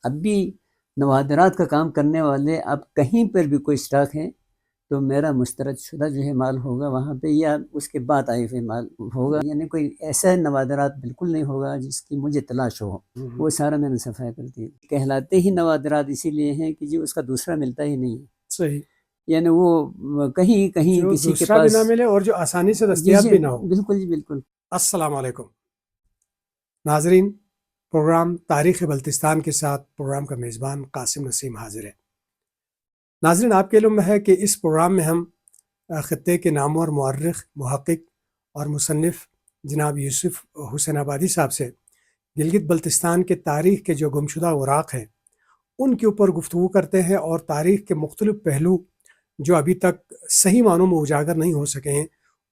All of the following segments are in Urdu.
اب بھی نوادرات کا کام کرنے والے اب کہیں پر بھی کوئی اسٹاک ہیں تو میرا مسترد شدہ جو ہے مال ہوگا وہاں پہ، یا اس کے بعد آئے ہوئے مال ہوگا، یعنی کوئی ایسا نوادرات بالکل نہیں ہوگا جس کی مجھے تلاش ہو، وہ سارا میں نے صفائی کر دی۔ کہلاتے ہی نوادرات اسی لیے ہیں کہ جی اس کا دوسرا ملتا ہی نہیں ہے، صحیح، یعنی وہ کہیں کہیں جو کسی کے دوسرا بھی پاس نہ ملے اور جو آسانی سے جی دستیاب جی بھی نہ ہو۔ بالکل جی بالکل۔ السلام علیکم ناظرین، پروگرام تاریخ بلتستان کے ساتھ پروگرام کا میزبان قاسم نسیم حاضر ہے۔ ناظرین، آپ کے علم میں ہے کہ اس پروگرام میں ہم خطے کے نامور مورخ، محقق اور مصنف جناب یوسف حسین آبادی صاحب سے گلگت بلتستان کے تاریخ کے جو گمشدہ اوراق ہیں ان کے اوپر گفتگو کرتے ہیں، اور تاریخ کے مختلف پہلو جو ابھی تک صحیح معنوں میں اجاگر نہیں ہو سکے ہیں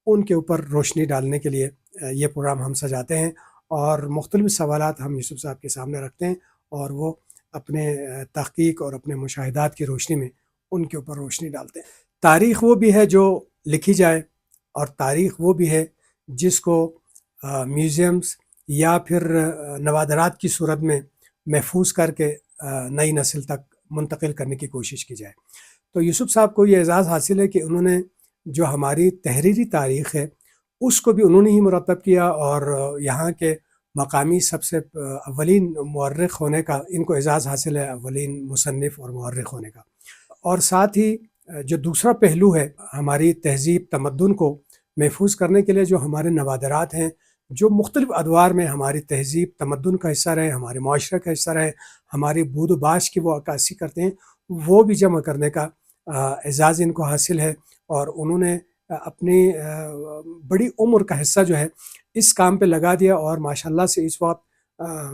ان کے اوپر روشنی ڈالنے کے لیے یہ پروگرام ہم سجاتے ہیں، اور مختلف سوالات ہم یوسف صاحب کے سامنے رکھتے ہیں اور وہ اپنے تحقیق اور اپنے مشاہدات کی روشنی میں ان کے اوپر روشنی ڈالتے ہیں۔ تاریخ وہ بھی ہے جو لکھی جائے، اور تاریخ وہ بھی ہے جس کو میوزیمز یا پھر نوادرات کی صورت میں محفوظ کر کے نئی نسل تک منتقل کرنے کی کوشش کی جائے۔ تو یوسف صاحب کو یہ اعزاز حاصل ہے کہ انہوں نے جو ہماری تحریری تاریخ ہے اس کو بھی انہوں نے ہی مرتب کیا، اور یہاں کے مقامی سب سے اولین مورخ ہونے کا ان کو اعزاز حاصل ہے، اولین مصنف اور مورخ ہونے کا۔ اور ساتھ ہی جو دوسرا پہلو ہے ہماری تہذیب تمدن کو محفوظ کرنے کے لیے، جو ہمارے نوادرات ہیں جو مختلف ادوار میں ہماری تہذیب تمدن کا حصہ رہے، ہمارے معاشرے کا حصہ رہے، ہماری بود و باش کی وہ عکاسی کرتے ہیں، وہ بھی جمع کرنے کا اعزاز ان کو حاصل ہے، اور انہوں نے اپنی بڑی عمر کا حصہ جو ہے اس کام پہ لگا دیا، اور ماشاءاللہ سے اس وقت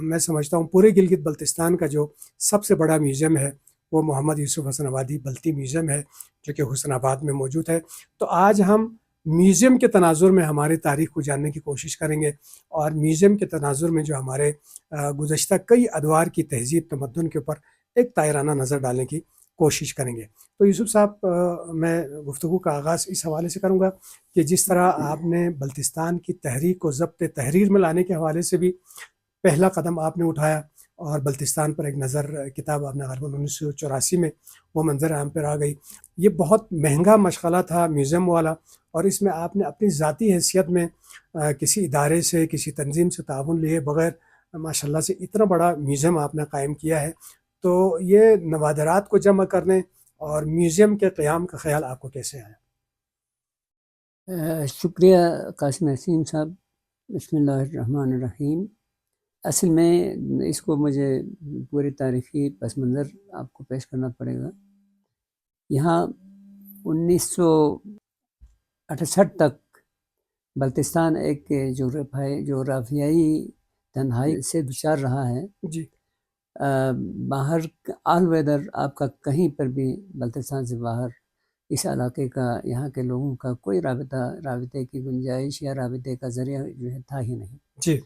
میں سمجھتا ہوں پورے گلگت بلتستان کا جو سب سے بڑا میوزیم ہے وہ محمد یوسف حسن آبادی بلتی میوزیم ہے، جو کہ حسن آباد میں موجود ہے۔ تو آج ہم میوزیم کے تناظر میں ہماری تاریخ کو جاننے کی کوشش کریں گے، اور میوزیم کے تناظر میں جو ہمارے گزشتہ کئی ادوار کی تہذیب تمدن کے اوپر ایک تائرانہ نظر ڈالنے کی کوشش کریں گے۔ تو یوسف صاحب، میں گفتگو کا آغاز اس حوالے سے کروں گا کہ جس طرح آپ نے بلتستان کی تحریک کو ضبط تحریر میں لانے کے حوالے سے بھی پہلا قدم آپ نے اٹھایا، اور بلتستان پر ایک نظر کتاب آپ نے غالباً 1984 میں وہ منظر عام پر آ گئی۔ یہ بہت مہنگا مشغلہ تھا میوزیم والا، اور اس میں آپ نے اپنی ذاتی حیثیت میں کسی ادارے سے، کسی تنظیم سے تعاون لیے بغیر ماشاءاللہ سے اتنا بڑا میوزیم آپ نے قائم کیا ہے۔ تو یہ نوادرات کو جمع کرنے اور میوزیم کے قیام کا خیال آپ کو کیسے آیا؟ شکریہ قاسم نسیم صاحب۔ بسم اللہ الرحمن الرحیم۔ اصل میں اس کو مجھے پوری تاریخی پس منظر آپ کو پیش کرنا پڑے گا۔ یہاں 1968 تک بلتستان ایک جغرافیائی تنہائی سے دچار رہا ہے۔ جی، باہر آل ویدر آپ کا کہیں پر بھی بلتستان سے باہر اس علاقے کا، یہاں کے لوگوں کا کوئی رابطے کی گنجائش یا رابطے کا ذریعہ جو ہے تھا ہی نہیں۔ جی،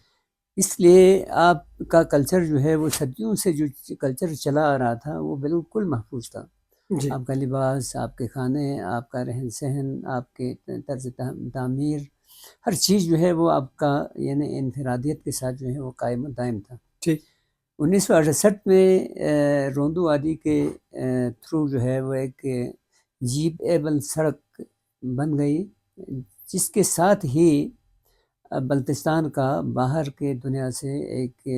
اس لیے آپ کا کلچر جو ہے وہ صدیوں سے جو کلچر چلا آ رہا تھا وہ بالکل محفوظ تھا۔ جی، آپ کا لباس، آپ کے کھانے، آپ کا رہن سہن، آپ کے طرز تعمیر، ہر چیز جو ہے وہ آپ کا یعنی انفرادیت کے ساتھ جو ہے وہ قائم و دائم تھا۔ ٹھیک۔ 1968 میں روندو وادی کے تھرو جو ہے وہ ایک جیپ ایبل سڑک بن گئی، جس کے ساتھ ہی بلتستان کا باہر کے دنیا سے ایک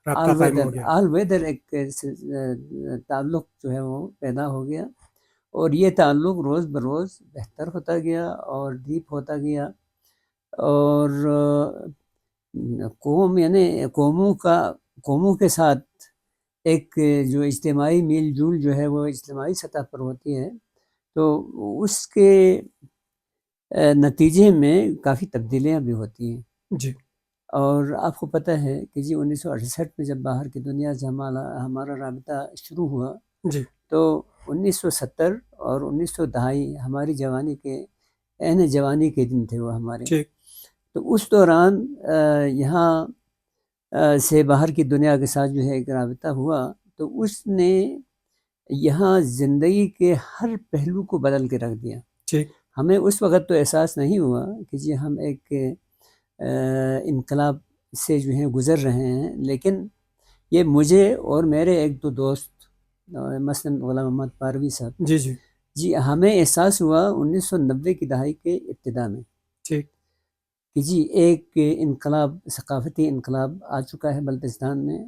رابطہ قائم ہو گیا۔ آل ویدر ایک تعلق جو ہے وہ پیدا ہو گیا، اور یہ تعلق روز بروز بہتر ہوتا گیا اور ڈیپ ہوتا گیا، اور قوم یعنی قوموں کے ساتھ ایک جو اجتماعی میل جول جو ہے وہ اجتماعی سطح پر ہوتی ہے، تو اس کے نتیجے میں کافی تبدیلیاں بھی ہوتی ہیں۔ جی، اور آپ کو پتہ ہے کہ جی 1968 میں جب باہر کی دنیا سے ہمارا رابطہ شروع ہوا، جی، تو 1970 اور 1910 ہماری جوانی کے عین جوانی کے دن تھے وہ ہمارے۔ ٹھیک۔ تو اس دوران یہاں سے باہر کی دنیا کے ساتھ جو ہے ایک رابطہ ہوا، تو اس نے یہاں زندگی کے ہر پہلو کو بدل کے رکھ دیا۔ ٹھیک۔ ہمیں اس وقت تو احساس نہیں ہوا کہ جی ہم ایک انقلاب سے جو ہیں گزر رہے ہیں، لیکن یہ مجھے اور میرے ایک دو دوست مثلاً غلام محمد پاروی صاحب جی جی جی ہمیں احساس ہوا 1990 کی دہائی کے ابتدا میں ٹھیک کہ جی ایک انقلاب ثقافتی انقلاب آ چکا ہے بلتستان میں،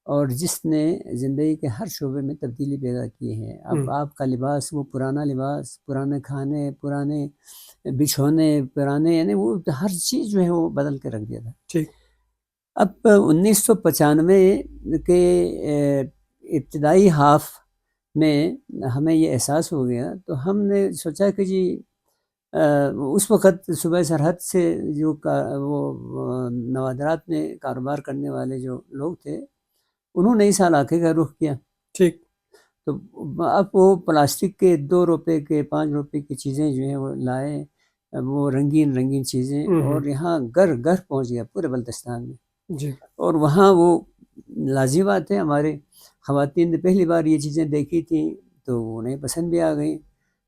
اور جس نے زندگی کے ہر شعبے میں تبدیلی پیدا کی ہے۔ اب آپ کا لباس وہ پرانا لباس، پرانے کھانے، پرانے بچھونے، پرانے یعنی وہ ہر چیز جو ہے وہ بدل کے رکھ دیا تھا۔ ٹھیک اب 1995 کے ابتدائی ہاف میں ہمیں یہ احساس ہو گیا، تو ہم نے سوچا کہ جی اس وقت صوبہ سرحد سے جو وہ نوادرات میں کاروبار کرنے والے جو لوگ تھے، انہوں نے اس علاقے کا رخ کیا۔ ٹھیک تو اب وہ پلاسٹک کے 2 روپے کے 5 روپے کی چیزیں جو ہیں وہ لائے، وہ رنگین رنگین چیزیں، اور یہاں گھر گھر پہنچ گیا پورے بلتستان میں۔ جی اور وہاں وہ لازمی بات ہے، ہمارے خواتین نے پہلی بار یہ چیزیں دیکھی تھیں تو انہیں پسند بھی آ گئی۔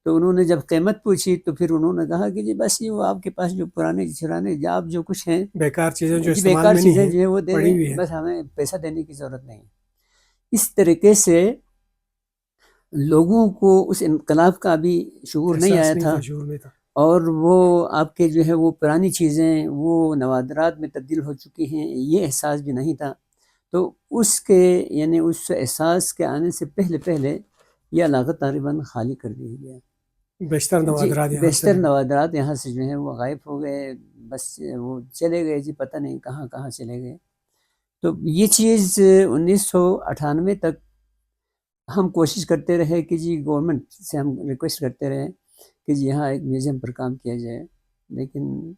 تو انہوں نے جب قیمت پوچھی تو پھر انہوں نے کہا کہ جی بس یہ وہ آپ کے پاس جو پرانے چھرانے آپ جو کچھ ہیں بیکار چیزیں جو جی استعمال بیکار میں نہیں چیزیں ہیں جو ہیں وہ دے پڑی دیں، ہوئی ہیں۔ بس ہمیں پیسہ دینے کی ضرورت نہیں۔ اس طریقے سے لوگوں کو اس انقلاب کا بھی شعور نہیں احساس آیا تھا، شعور نہیں تھا۔ اور وہ آپ کے جو ہے وہ پرانی چیزیں وہ نوادرات میں تبدیل ہو چکی ہیں یہ احساس بھی نہیں تھا۔ تو اس کے یعنی اس احساس کے آنے سے پہلے یہ علاقہ تقریباً خالی کر دیا گیا۔ بیشتر نوادرات جی یہاں سے بیشتر نوادرات یہاں سے جو ہیں وہ غائب ہو گئے، بس وہ چلے گئے جی پتہ نہیں کہاں کہاں چلے گئے۔ تو یہ چیز 1998 تک ہم کوشش کرتے رہے کہ جی گورنمنٹ سے ہم ریکویسٹ کرتے رہے کہ جی یہاں ایک میوزیم پر کام کیا جائے، لیکن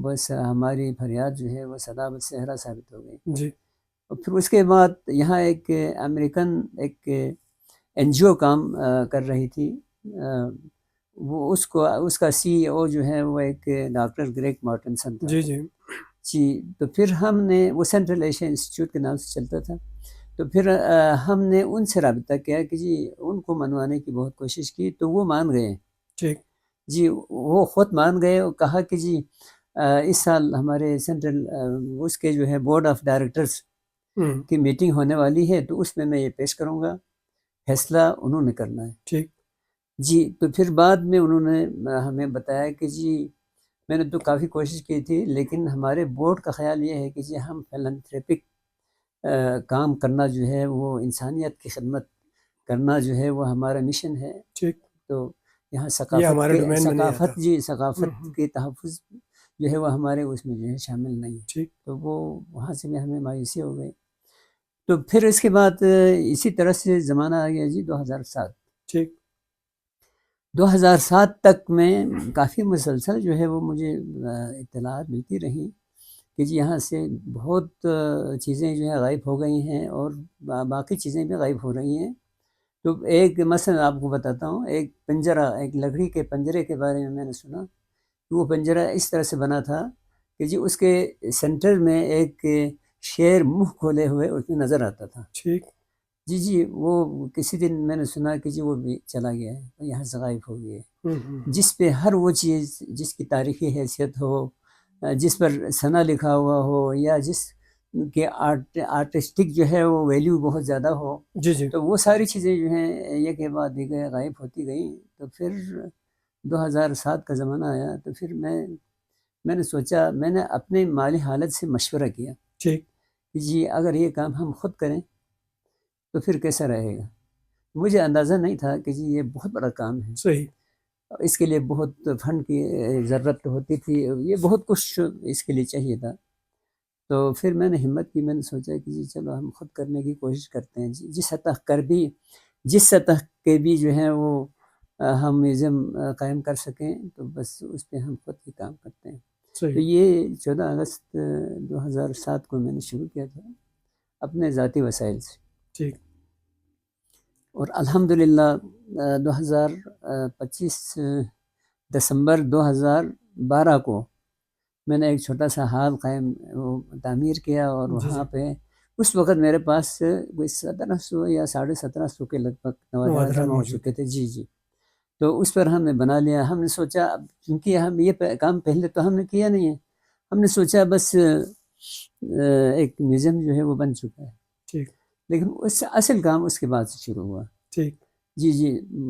بس ہماری فریاد جو ہے وہ صدا صحرا ثابت ہو گئی۔ جی اور پھر اس کے بعد یہاں ایک امریکن ایک این جی او کام کر رہی تھی، وہ اس کا سی او جو ہے وہ ایک ڈاکٹر گریگ مارٹنسن تھا۔ جی جی جی تو پھر ہم نے وہ سینٹرل ایشیا انسٹیٹیوٹ کے نام سے چلتا تھا، تو پھر ہم نے ان سے رابطہ کیا کہ جی ان کو منوانے کی بہت کوشش کی، تو وہ مان گئے۔ ٹھیک جی وہ خود مان گئے اور کہا کہ جی اس سال ہمارے سینٹرل اس کے جو ہے بورڈ آف ڈائریکٹرز کی میٹنگ ہونے والی ہے، تو اس میں یہ پیش کروں گا، فیصلہ انہوں نے کرنا ہے۔ ٹھیک جی تو پھر بعد میں انہوں نے ہمیں بتایا کہ جی میں نے تو کافی کوشش کی تھی، لیکن ہمارے بورڈ کا خیال یہ ہے کہ جی ہم فلانتھریپک کام کرنا جو ہے وہ انسانیت کی خدمت کرنا جو ہے وہ ہمارا مشن ہے۔ ٹھیک تو یہاں یہ ہمارے ڈومین میں نہیں آتا۔ ثقافت کے تحفظ جو ہے وہ ہمارے اس میں جو ہے شامل نہیں ہے۔ ٹھیک تو وہ وہاں سے بھی ہمیں مایوسی ہو گئی۔ تو پھر اس کے بعد اسی طرح سے زمانہ آ گیا جی 2007۔ ٹھیک 2007 تک میں کافی مسلسل جو ہے وہ مجھے اطلاعات ملتی رہیں کہ جی یہاں سے بہت چیزیں جو ہیں غائب ہو گئی ہیں، اور باقی چیزیں بھی غائب ہو رہی ہیں۔ تو ایک مثلا آپ کو بتاتا ہوں، ایک پنجرہ، ایک لکڑی کے پنجرے کے بارے میں نے سنا کہ وہ پنجرہ اس طرح سے بنا تھا کہ جی اس کے سینٹر میں ایک شیر منہ کھولے ہوئے اس میں نظر آتا تھا۔ ٹھیک جی وہ کسی دن میں نے سنا کہ جی وہ بھی چلا گیا ہے، یہاں سے غائب ہو گیا ہے، جس پہ ہر وہ چیز جس کی تاریخی حیثیت ہو، جس پر ثنا لکھا ہوا ہو، یا جس کے آرٹسٹک جو ہے وہ ویلیو بہت زیادہ ہو، جی جی تو وہ ساری چیزیں جو ہیں ایک کے بعد دیکھ غائب ہوتی گئیں۔ تو پھر 2007 کا زمانہ آیا، تو پھر میں نے سوچا، میں نے اپنے مالی حالت سے مشورہ کیا ٹھیک کہ جی اگر یہ کام ہم خود کریں تو پھر کیسا رہے گا۔ مجھے اندازہ نہیں تھا کہ جی یہ بہت بڑا کام ہے، صحیح اس کے لیے بہت فنڈ کی ضرورت ہوتی تھی، یہ بہت کچھ اس کے لیے چاہیے تھا۔ تو پھر میں نے ہمت کی، میں نے سوچا کہ جی چلو ہم خود کرنے کی کوشش کرتے ہیں، جس سطح کے بھی جو ہیں وہ ہم میوزیم قائم کر سکیں، تو بس اس پہ ہم خود ہی کام کرتے ہیں۔ تو صحیح یہ 14 اگست 2007 کو میں نے شروع کیا تھا اپنے ذاتی وسائل سے، ٹھیک اور الحمدللہ 2025 دسمبر 2012 کو میں نے ایک چھوٹا سا ہال قائم تعمیر کیا، اور وہاں پہ اس وقت میرے پاس کوئی 1700 یا 1750 کے لگ بھگ نوادرات جمع ہو چکے تھے۔ جی تو اس پر ہم نے بنا لیا۔ ہم نے سوچا کیونکہ ہم یہ کام پہلے تو ہم نے کیا نہیں ہے، ہم نے سوچا بس ایک میوزیم جو ہے وہ بن چکا ہے، لیکن اس اصل کام اس کے بعد سے شروع ہوا. ٹھیک. جی جی،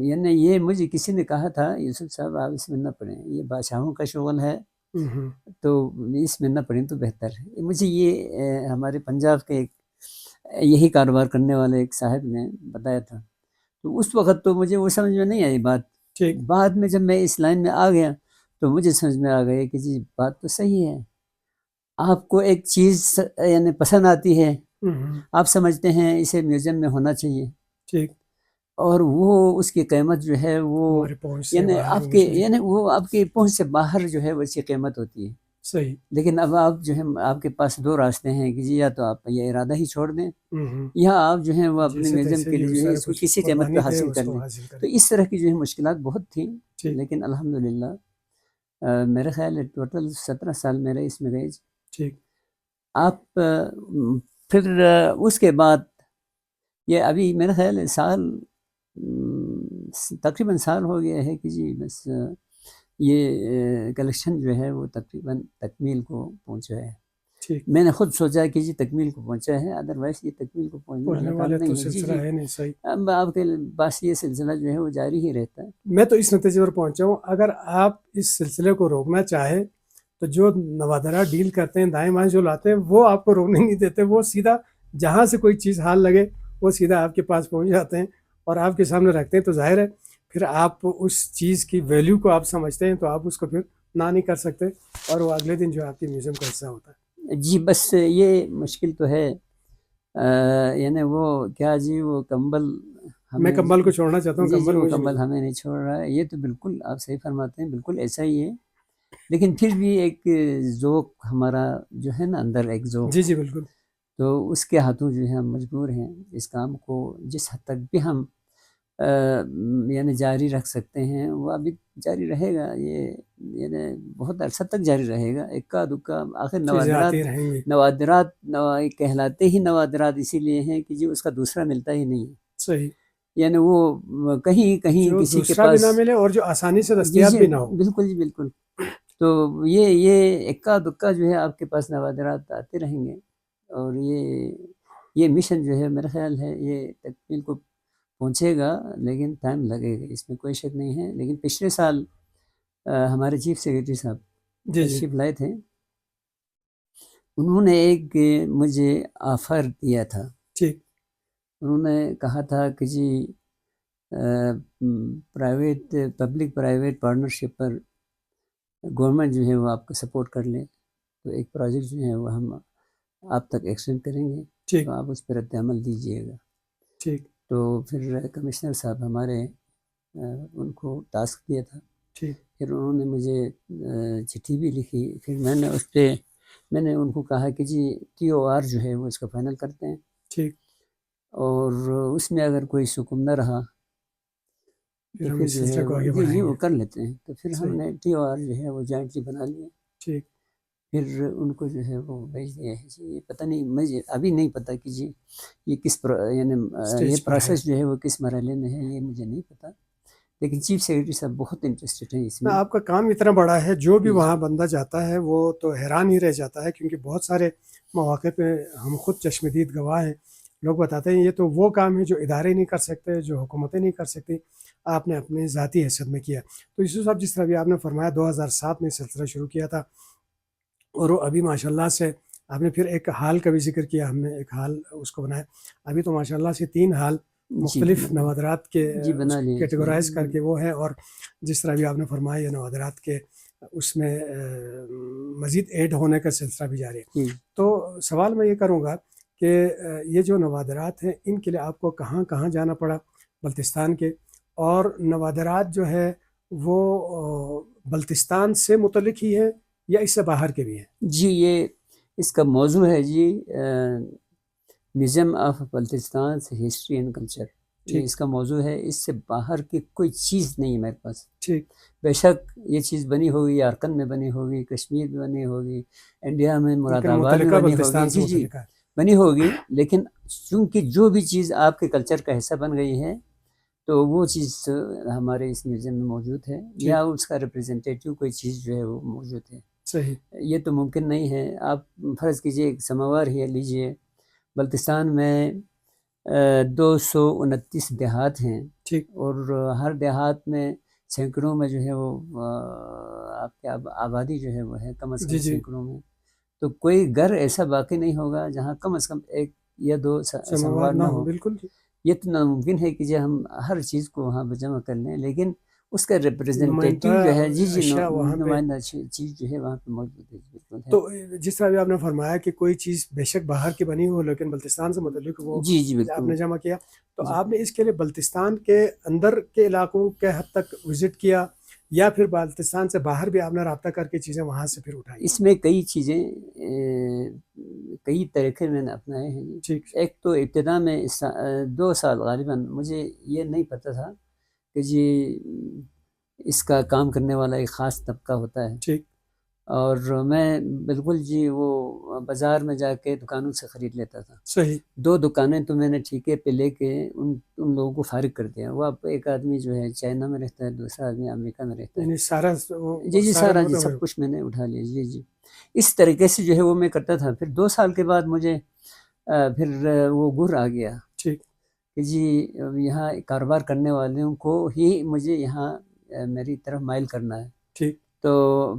یعنی یہ مجھے کسی نے کہا تھا یوسف صاحب آپ اس میں نہ پڑھیں، یہ بادشاہوں کا شغل ہے، تو اس میں نہ پڑھیں تو بہتر ہے. مجھے یہ ہمارے پنجاب کے ایک یہی کاروبار کرنے والے ایک صاحب نے بتایا تھا. تو اس وقت تو مجھے وہ سمجھ میں نہیں آئی بات. ٹھیک. بعد میں جب میں اس لائن میں آ گیا تو مجھے سمجھ میں آ گئی کہ جی بات تو صحیح ہے. آپ کو ایک چیز یعنی پسند آتی ہے، آپ سمجھتے ہیں اسے میوزیم میں ہونا چاہیے، ٹھیک. اور وہ اس کی قیمت جو ہے وہ ہماری پہنچ سے یعنی باہر آپ ہونی کے چاہیے. یعنی وہ آپ کی پہنچ سے باہر جو ہے وہ اس کی قیمت ہوتی ہے. صحیح. لیکن اب آپ جو ہے آپ کے پاس دو راستے ہیں کہ جی یا تو آپ یہ ارادہ ہی چھوڑ دیں، یا آپ جو ہیں وہ اپنے جیسے میوزیم تیسے کے ہی لیے وہ جو ہے سارا اس کو کچھ کسی قیمت پہ قربانی دے حاصل اس کر کو لیں. حاصل کریں. تو اس طرح کی جو ہے مشکلات بہت تھیں، ٹھیک. لیکن الحمدللہ میرے خیال ہے ٹوٹل 17 سال میرے اس میں گئے. ٹھیک. آپ پھر اس کے بعد یہ ابھی میرا خیال ہے سال تقریباً سال ہو گیا ہے کہ جی بس یہ کلیکشن جو ہے وہ تقریباً تکمیل کو پہنچا ہے. ٹھیک. میں نے خود سوچا کہ جی تکمیل کو پہنچا ہے، ادروائز یہ تکمیل کو پہنچنے پہنچنے والا والے کام تو نہیں ہے. جی سلسلہ جی، ہے نہیں. صحیح. اب آپ کے پاس یہ سلسلہ جو ہے وہ جاری ہی رہتا ہے. میں تو اس نتیجے پر پہنچا ہوں اگر آپ اس سلسلے کو روکنا چاہیں تو جو نوادرات ڈیل کرتے ہیں دائیں بائیں جو لاتے ہیں وہ آپ کو روکنے نہیں دیتے. وہ سیدھا جہاں سے کوئی چیز حال لگے وہ سیدھا آپ کے پاس پہنچ جاتے ہیں اور آپ کے سامنے رکھتے ہیں. تو ظاہر ہے پھر آپ اس چیز کی ویلیو کو آپ سمجھتے ہیں تو آپ اس کو پھر نہ نہیں کر سکتے اور وہ اگلے دن جو آپ کے میوزیم کا حصہ ہوتا ہے. جی بس یہ مشکل تو ہے، یعنی وہ کیا جی وہ کمبل میں ہمیں کمبل کو چھوڑنا چاہتا ہوں. جی جی کمبل وہ مجھے کمبل ملا. ہمیں نہیں چھوڑ رہا ہے. یہ تو بالکل آپ صحیح فرماتے ہیں، بالکل ایسا ہی ہے. لیکن پھر بھی ایک ذوق ہمارا جو ہے نا اندر ایک ذوق، جی جی بالکل. تو اس کے ہاتھوں جو ہے ہم مجبور ہیں اس کام کو جس حد تک بھی ہم یعنی جاری رکھ سکتے ہیں وہ ابھی جاری رہے گا. یہ یعنی بہت عرصہ تک جاری رہے گا. اکا دکا آخر چیزیں نوادرات آتی رہیں گی. کہلاتے ہی نوادرات اسی لیے ہیں کہ جی اس کا دوسرا ملتا ہی نہیں ہے. صحیح. یعنی وہ کہیں کہیں جو کسی کے دوسرا بھی پاس نہ ملے اور جو آسانی سے جی دستیاب جی بھی نہ ہو. بالکل جی بالکل. تو یہ اکا دکا جو ہے آپ کے پاس نوادرات آتے رہیں گے، اور یہ مشن جو ہے میرا خیال ہے یہ تکمیل کو پہنچے گا، لیکن ٹائم لگے گا، اس میں کوئی شک نہیں ہے. لیکن پچھلے سال ہمارے چیف سیکریٹری صاحب جی جی. تشریف لائے تھے، انہوں نے ایک مجھے آفر دیا تھا. ٹھیک. انہوں نے کہا تھا کہ جی پرائیویٹ پبلک پرائیویٹ پارٹنرشپ پر گورنمنٹ جو ہے وہ آپ کا سپورٹ کر لے، تو ایک پروجیکٹ جو ہے وہ ہم آپ تک ایکسٹینڈ کریں گے، ٹھیک. تو آپ اس پر رد عمل دیجیے گا. ٹھیک. تو پھر کمشنر صاحب ہمارے ان کو ٹاسک دیا تھا. ٹھیک. پھر انہوں نے مجھے چٹھی بھی لکھی. پھر میں نے اس پہ میں نے ان کو کہا کہ جی TOR جو ہے وہ اس کا فائنل کرتے ہیں، ٹھیک. اور اس میں اگر کوئی سکون نہ رہا تو ہم پھر اس جو ہے سلسلے کو وہ آگے جی بڑھائیں وہ گے. کر لیتے ہیں. تو پھر ہم صحیح. نے TOR جو ہے وہ جوائنٹلی بنا لیا. ٹھیک. پھر ان کو جو ہے وہ بھیج دیا ہے. جی یہ پتہ نہیں، مجھے ابھی نہیں پتہ کہ جی یہ کس یعنی یہ اسٹیج پر ہے. پروسیس جو ہے وہ کس مرحلے میں ہے، یہ مجھے نہیں پتہ. لیکن چیف سیکریٹری صاحب بہت انٹرسٹڈ ہیں اس میں. آپ کا کام اتنا بڑا ہے جو بھی جی وہاں بندہ جاتا ہے وہ تو حیران ہی رہ جاتا ہے، کیونکہ بہت سارے مواقع پہ ہم خود چشمدید گواہ ہیں. لوگ بتاتے ہیں یہ تو وہ کام ہے جو ادارے نہیں کر سکتے، جو حکومتیں نہیں کر سکتی، آپ نے اپنے ذاتی حیثیت میں کیا. تو یوسف صاحب جس طرح بھی آپ نے فرمایا 2007 میں سلسلہ شروع کیا تھا، اور وہ ابھی ماشاءاللہ سے آپ نے پھر ایک حال کا بھی ذکر کیا، ہم نے ایک حال اس کو بنایا. ابھی تو ماشاءاللہ سے 3 حال جی مختلف نوادرات کے جی بنا لیے کیٹیگورائز کر کے وہ ہے. اور جس طرح بھی آپ نے فرمایا یہ نوادرات کے اس میں مزید ایڈ ہونے کا سلسلہ بھی جاری ہے. تو سوال میں یہ کروں گا کہ یہ جو نوادرات ہیں ان کے لیے آپ کو کہاں کہاں جانا پڑا بلتستان کے، اور نوادرات جو ہے وہ بلتستان سے متعلق ہی ہے یا اس سے باہر کے بھی ہیں؟ جی یہ اس کا موضوع ہے جی museum of Baltistan history and culture. یہ اس کا موضوع ہے، اس سے باہر کی کوئی چیز نہیں ہے میرے پاس. ٹھیک. بے شک یہ چیز بنی ہوگی یارکن میں بنی ہوگی، کشمیر میں بنی ہوگی، انڈیا میں مراد آباد میں بنی ہوگی، جی جی بنی ہوگی. لیکن چونکہ جو بھی چیز آپ کے کلچر کا حصہ بن گئی ہے تو وہ چیز ہمارے اس میوزیم میں موجود ہے، یا اس کا ریپرزنٹیٹیو کوئی چیز جو ہے وہ موجود ہے. صحیح. یہ تو ممکن نہیں ہے. آپ فرض کیجئے ایک سماور ہی لیجئے، بلتستان میں 229 دیہات ہیں، ٹھیک اور ہر دیہات میں سینکڑوں میں جو ہے وہ آپ کی آبادی جو ہے وہ ہے، کم از جی کم جی سینکڑوں میں. تو کوئی گھر ایسا باقی نہیں ہوگا جہاں کم از کم ایک یا دو سماوار سماوار نہ نہ ہو، ہو. بالکل جی. یہ تو ناممکن ہے کہ جو ہم ہر چیز کو وہاں پہ جمع کر لیں، لیکن اس کا نمائندہ ریپرزنٹیٹیو جو ہے، جی اشیاء وہاں پہ. نمائندہ چیز جو ہے وہاں پہ موجود ہے، بالکل ہے. تو جس طرح بھی آپ نے فرمایا کہ کوئی چیز بے شک باہر کی بنی ہو لیکن بلتستان سے متعلق وہ جی جی آپ بالکل. نے جمع کیا، تو جی. آپ نے اس کے لیے بلتستان کے اندر کے علاقوں کے حد تک وزٹ کیا یا پھر بلتستان سے باہر بھی آپ نے رابطہ کر کے چیزیں وہاں سے پھر اٹھائی؟ اس میں کئی چیزیں، کئی طریقے میں نے اپنائے ہیں جی. ٹھیک ایک تو ابتدا میں 2 سال غالباً مجھے یہ نہیں پتہ تھا کہ جی اس کا کام کرنے والا ایک خاص طبقہ ہوتا ہے. ٹھیک اور میں بالکل جی وہ بازار میں جا کے دکانوں سے خرید لیتا تھا. صحیح. 2 دکانیں تو میں نے ٹھیکے پہ لے کے ان لوگوں کو فارغ کر دیا. وہ اب ایک آدمی جو ہے چائنا میں رہتا ہے، دوسرا آدمی امریکہ میں رہتا ہے. یعنی سارا جی جی سارا جی مطلب سب کچھ میں نے اٹھا لیا. جی جی اس طریقے سے جو ہے وہ میں کرتا تھا. پھر 2 سال کے بعد مجھے پھر وہ گر آ گیا ٹھیک کہ جی یہاں کاروبار کرنے والوں کو ہی مجھے یہاں میری طرف مائل کرنا ہے. ٹھیک تو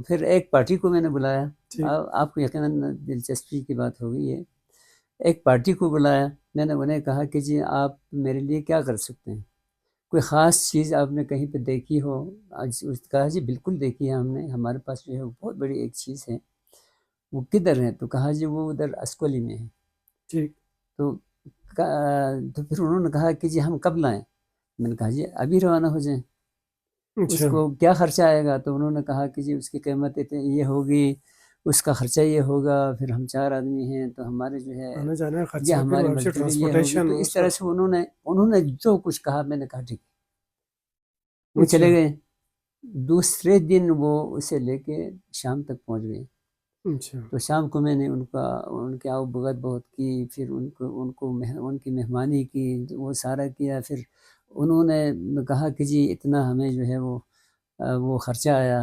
پھر ایک پارٹی کو میں نے بلایا. ٹھیک آپ کو یقیناً دلچسپی کی بات ہوگی ہے. ایک پارٹی کو بلایا، میں نے انہیں کہا کہ جی آپ میرے لیے کیا کر سکتے ہیں، کوئی خاص چیز آپ نے کہیں پہ دیکھی ہو. کہا جی بالکل دیکھی ہے ہم نے، ہمارے پاس جو ہے وہ بہت بڑی ایک چیز ہے. وہ کدھر ہے؟ تو کہا جی وہ ادھر اسکولی میں ہے. ٹھیک تو پھر انہوں نے کہا کہ جی ہم کب لائیں؟ میں نے کہا جی ابھی روانہ ہو جائیں. اس اچھا. کو کیا خرچہ آئے گا؟ تو انہوں نے کہا کہ جی اس کی قیمت یہ ہوگی، اس کا خرچہ یہ ہوگا، پھر ہم 4 آدمی ہیں تو ہمارے جو ہے آنا جانا یہ خرچہ، پھر ہماری واپسی مزدوری یہ ہوگی. ٹرانسپورٹیشن تو وہ اس طرح سب. سے انہوں نے جو کچھ کہا، میں نے کہا ٹھیک. وہ اچھا چلے گئے. دوسرے دن وہ اسے لے کے شام تک پہنچ گئے. اچھا تو شام کو میں نے ان کی آؤ بھگت بہت کی، پھر ان کی مہمانی کی، وہ سارا کیا. پھر انہوں نے کہا کہ جی اتنا ہمیں جو ہے وہ خرچہ آیا،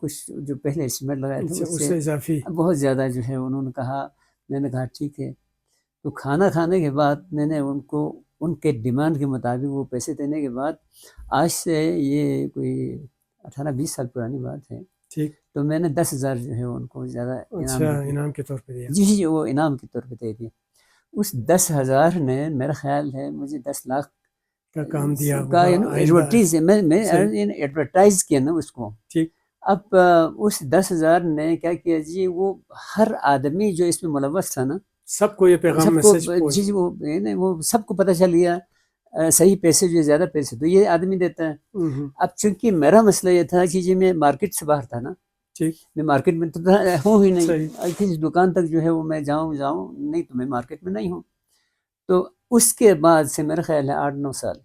کچھ جو پہلے اسٹیمیٹ لگایا تھا اچھا، اس اس سے سے اضافی. بہت زیادہ جو ہے انہوں نے کہا. میں نے کہا ٹھیک ہے. تو کھانا کھانے کے بعد میں نے ان کے ڈیمانڈ کے مطابق وہ پیسے دینے کے بعد، آج سے یہ کوئی 18-20 سال پرانی بات ہے، ٹھیک. تو میں نے 10,000 جو ہے ان کو زیادہ انعام اچھا، دے دیا. انعام کے طور پہ دیا. جی جی وہ انعام کے طور پہ دے دیا. اس 10,000 نے میرا خیال ہے مجھے 10 لاکھ کا کام دیا کا ہوگا آئندہ. ایڈورٹیز میں صحیح. ایڈورٹائز کیا نا اس کو. ٹھیک اب اس 10,000 نے کیا کیا جی، وہ ہر آدمی جو اس میں ملوث تھا نا، سب کو یہ پیغام سب کو میسج جی جی وہ سب کو پتہ چل گیا. صحیح پیسے جو زیادہ پیسے تو یہ آدمی دیتا ہے. اب چونکہ میرا مسئلہ یہ تھا کہ جی میں مارکیٹ سے باہر تھا نا، ٹھیک میں مارکیٹ میں تو ہوں ہی صحیح. نہیں. کسی دکان تک جو ہے وہ میں جاؤں نہیں تو میں مارکیٹ میں نہیں ہوں. تو اس کے بعد سے میرا خیال ہے 8-9 سال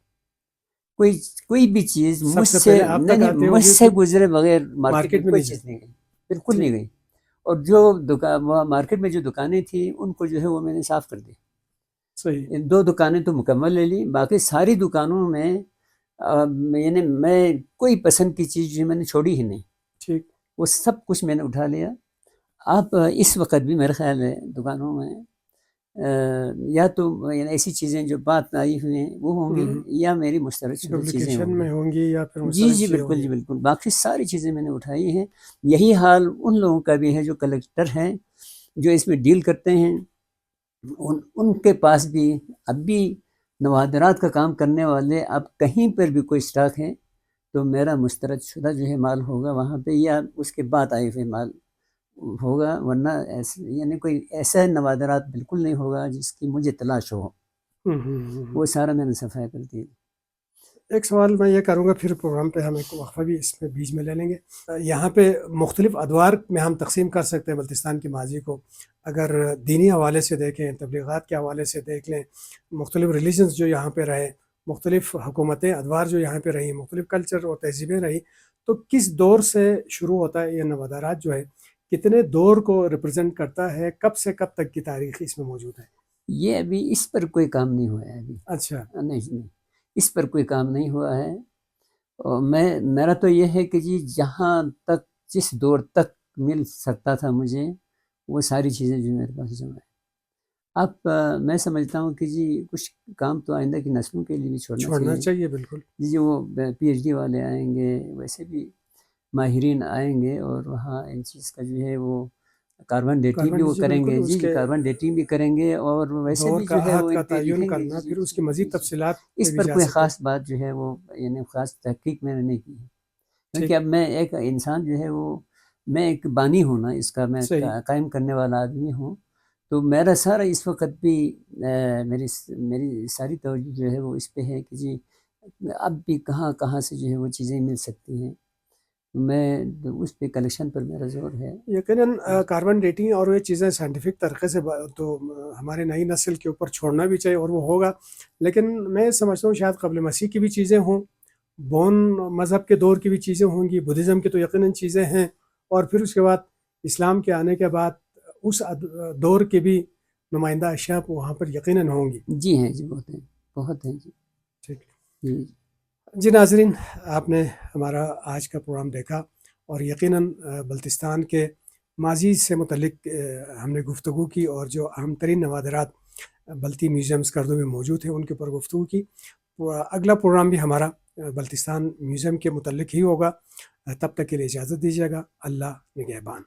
کوئی بھی چیز سب سے پہلے آپ تک آتے مجھ ہوگی سے پھر گزرے بغیر مارکیٹ میں مارکیٹ میں کوئی نہیں چیز جاتے. نہیں گئی، بالکل نہیں ٹھیک گئی. اور جو مارکیٹ میں جو دکانیں تھیں ان کو جو ہے وہ میں نے صاف کر دی. صحیح. 2 دکانیں تو مکمل لے لی، باقی ساری دکانوں میں یعنی میں کوئی پسند کی چیز جو میں نے چھوڑی ہی نہیں. ٹھیک وہ سب کچھ میں نے اٹھا لیا. آپ اس وقت بھی میرے خیال ہے دکانوں میں یا تو یعنی ایسی چیزیں جو بات آئی ہوئی ہیں وہ ہوں گی، یا میری مسترد شدہ چیزیں ہوں ڈپلیکیشن گی. میں ہوں گی یا پھر جی مسترد جی چیزیں ہوں بالکل گی. جی بالکل. باقی ساری چیزیں میں نے اٹھائی ہیں. یہی حال ان لوگوں کا بھی ہے جو کلیکٹر ہیں، جو اس میں ڈیل کرتے ہیں. ان کے پاس بھی اب بھی نوادرات کا کام کرنے والے اب کہیں پر بھی کوئی اسٹاک ہے تو میرا مسترد شدہ جو ہے مال ہوگا وہاں پہ، یا اس کے بعد آئے ہوئے مال ہوگا. ورنہ یعنی کوئی ایسا نوادرات بالکل نہیں ہوگا جس کی مجھے تلاش ہو. وہ سارا میں نے صفائی کر دی. ایک سوال میں یہ کروں گا، پھر پروگرام پہ ہم ایک وقفہ بھی اس میں بیچ میں لے لیں گے. یہاں پہ مختلف ادوار میں ہم تقسیم کر سکتے ہیں بلتستان کی ماضی کو. اگر دینی حوالے سے دیکھیں، تبلیغات کے حوالے سے دیکھ لیں، مختلف ریلیجنز جو یہاں پہ رہے، مختلف حکومتیں ادوار جو یہاں پہ رہی، مختلف کلچر اور تہذیبیں رہی، تو کس دور سے شروع ہوتا ہے یہ نوادرات جو ہے، کتنے دور کو ریپرزینٹ کرتا ہے، کب سے کب تک کی تاریخ اس میں موجود ہے؟ یہ ابھی اس پر کوئی کام نہیں ہوا ہے ابھی. اچھا نہیں اس پر کوئی کام نہیں ہوا ہے. اور میرا تو یہ ہے کہ جی جہاں تک جس دور تک مل سکتا تھا مجھے وہ ساری چیزیں جو میرے پاس جمع ہے. آپ میں سمجھتا ہوں کہ جی کچھ کام تو آئندہ کی نسلوں کے لیے بھی چھوڑنا چاہیے بالکل. جی جو وہ پی ایچ ڈی والے آئیں گے ویسے بھی ماہرین آئیں گے اور وہاں ان چیز کا جو ہے وہ کاربن ڈیٹنگ بھی وہ کریں گے. بالکل اس جی کے کاربن ڈیٹنگ بھی کریں گے اور ویسے دور بھی کا جو ہے عہد وہ کا ان پہ تعین لکھیں گے. کرنا جی پھر اس کی جی مزید جی. تفصیلات پہ اس بھی پر جا کوئی سکتے ہیں. خاص بات جو ہے وہ یعنی خاص تحقیق میں نے نہیں کی ہے ٹھیک کیونکہ اب میں ایک انسان جو ہے وہ میں ایک بانی ہوں نا اس کا میں صحیح. قائم کرنے والا آدمی ہوں. تو میرا سارا اس وقت بھی میری ساری توجہ جو ہے وہ اس پہ ہے کہ جی اب بھی کہاں کہاں سے جو ہے وہ چیزیں مل سکتی ہیں. میں اس پہ کلیکشن پر میرا زور ہے. یقیناً کاربن ڈیٹنگ اور یہ چیزیں سائنٹیفک طریقے سے تو ہمارے نئی نسل کے اوپر چھوڑنا بھی چاہیے اور وہ ہوگا. لیکن میں سمجھتا ہوں شاید قبل مسیح کی بھی چیزیں ہوں, بون مذہب کے دور کی بھی چیزیں ہوں گی, بدھزم کی تو یقیناً چیزیں ہیں, اور پھر اس کے بعد اسلام کے آنے کے بعد اس دور کے بھی نمائندہ اشیاء وہاں پر یقیناً ہوں گی. جی ہیں جی بہت ہیں جی. ٹھیک. جی جی ناظرین, آپ نے ہمارا آج کا پروگرام دیکھا اور یقیناً بلتستان کے ماضی سے متعلق ہم نے گفتگو کی اور جو اہم ترین نوادرات بلتی میوزیمز کردو میں موجود ہیں ان کے اوپر گفتگو کی. اگلا پروگرام بھی ہمارا بلتستان میوزیم کے متعلق ہی ہوگا. تب تک کے لیے اجازت دیجیے گا. اللہ نگہبان.